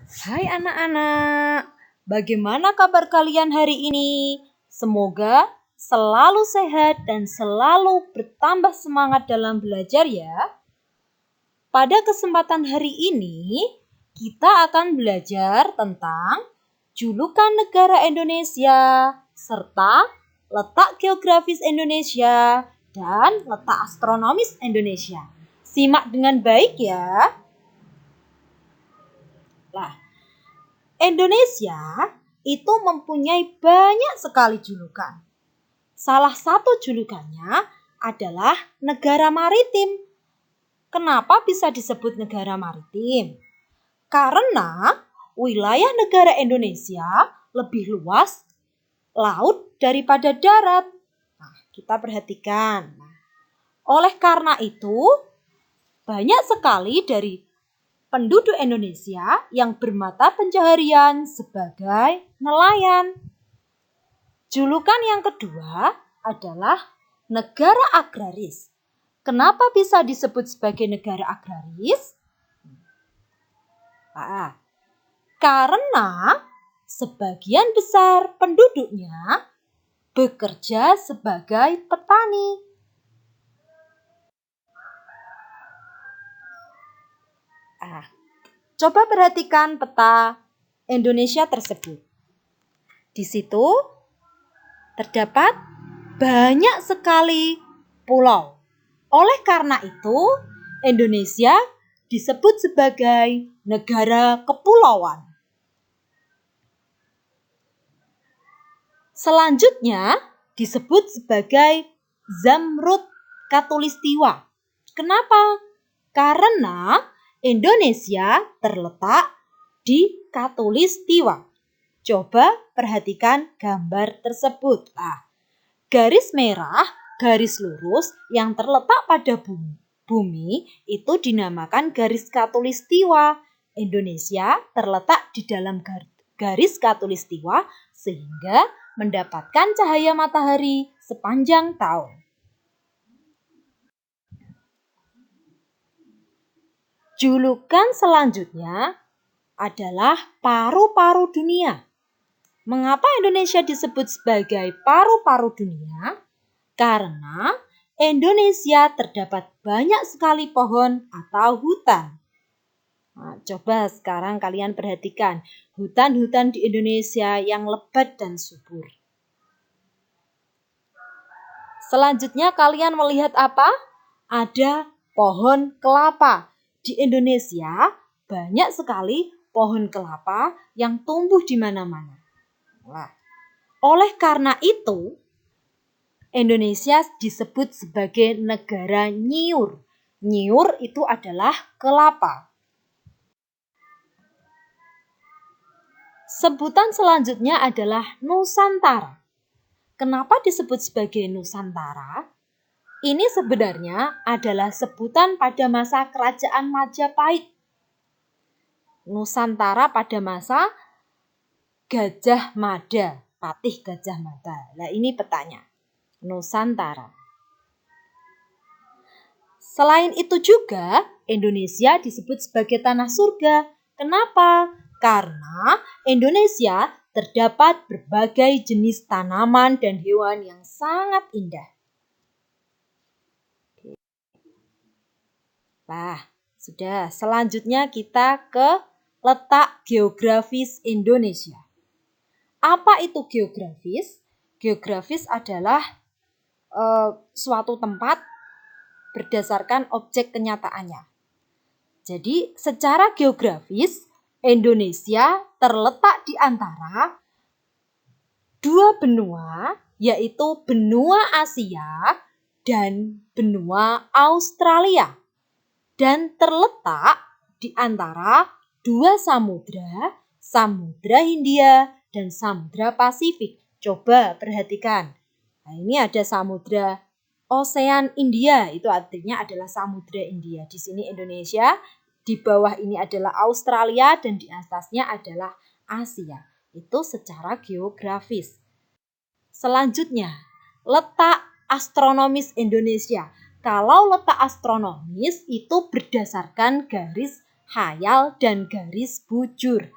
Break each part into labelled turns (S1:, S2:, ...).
S1: Hai anak-anak, bagaimana kabar kalian hari ini? Semoga selalu sehat dan selalu bertambah semangat dalam belajar ya. Pada kesempatan hari ini, kita akan belajar tentang julukan negara Indonesia, serta letak geografis Indonesia, dan letak astronomis Indonesia. Simak dengan baik ya. Indonesia itu mempunyai banyak sekali julukan. Salah satu julukannya adalah negara maritim. Kenapa bisa disebut negara maritim? Karena wilayah negara Indonesia lebih luas laut daripada darat. Nah, kita perhatikan. Oleh karena itu, banyak sekali dari penduduk Indonesia yang bermata pencaharian sebagai nelayan. Julukan yang kedua adalah negara agraris. Kenapa bisa disebut sebagai negara agraris? Karena sebagian besar penduduknya bekerja sebagai petani. Coba perhatikan peta Indonesia tersebut. Di situ terdapat banyak sekali pulau. Oleh karena itu, Indonesia disebut sebagai negara kepulauan. Selanjutnya disebut sebagai Zamrud Khatulistiwa. Kenapa? Karena Indonesia terletak di Khatulistiwa. Coba perhatikan gambar tersebut. Garis merah, garis lurus yang terletak pada bumi itu dinamakan garis Khatulistiwa. Indonesia terletak di dalam garis Khatulistiwa sehingga mendapatkan cahaya matahari sepanjang tahun. Julukan selanjutnya adalah paru-paru dunia. Mengapa Indonesia disebut sebagai paru-paru dunia? Karena Indonesia terdapat banyak sekali pohon atau hutan. Coba sekarang kalian perhatikan hutan-hutan di Indonesia yang lebat dan subur. Selanjutnya kalian melihat apa? Ada pohon kelapa. Di Indonesia banyak sekali pohon kelapa yang tumbuh di mana-mana. Oleh karena itu, Indonesia disebut sebagai negara nyiur. Nyiur itu adalah kelapa. Sebutan selanjutnya adalah Nusantara. Kenapa disebut sebagai Nusantara? Ini sebenarnya adalah sebutan pada masa kerajaan Majapahit. Nusantara pada masa Gajah Mada, Patih Gajah Mada. Nah, ini petanya. Nusantara. Selain itu juga Indonesia disebut sebagai tanah surga. Kenapa? Karena Indonesia terdapat berbagai jenis tanaman dan hewan yang sangat indah. Sudah. Selanjutnya kita ke letak geografis Indonesia. Apa itu geografis? Geografis adalah suatu tempat berdasarkan objek kenyataannya. Jadi, secara geografis, Indonesia terletak di antara dua benua, yaitu benua Asia dan benua Australia. Dan terletak di antara dua samudra, Samudra Hindia dan Samudra Pasifik. Coba perhatikan. Nah, ini ada Samudra Osean India, itu artinya adalah Samudra India. Di sini Indonesia, di bawah ini adalah Australia dan di atasnya adalah Asia. Itu secara geografis. Selanjutnya, letak astronomis Indonesia. Kalau letak astronomis itu berdasarkan garis hayal dan garis bujur.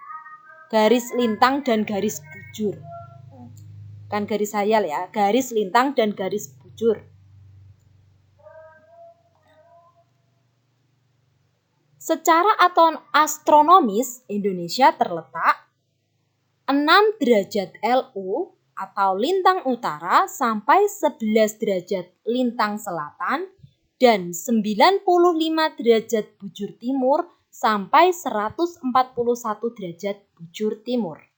S1: Garis lintang dan garis bujur. Kan garis hayal ya, garis lintang dan garis bujur. Secara astronomis, Indonesia terletak 6 derajat LU atau lintang utara sampai 11 derajat lintang selatan dan 95 derajat bujur timur sampai 141 derajat bujur timur.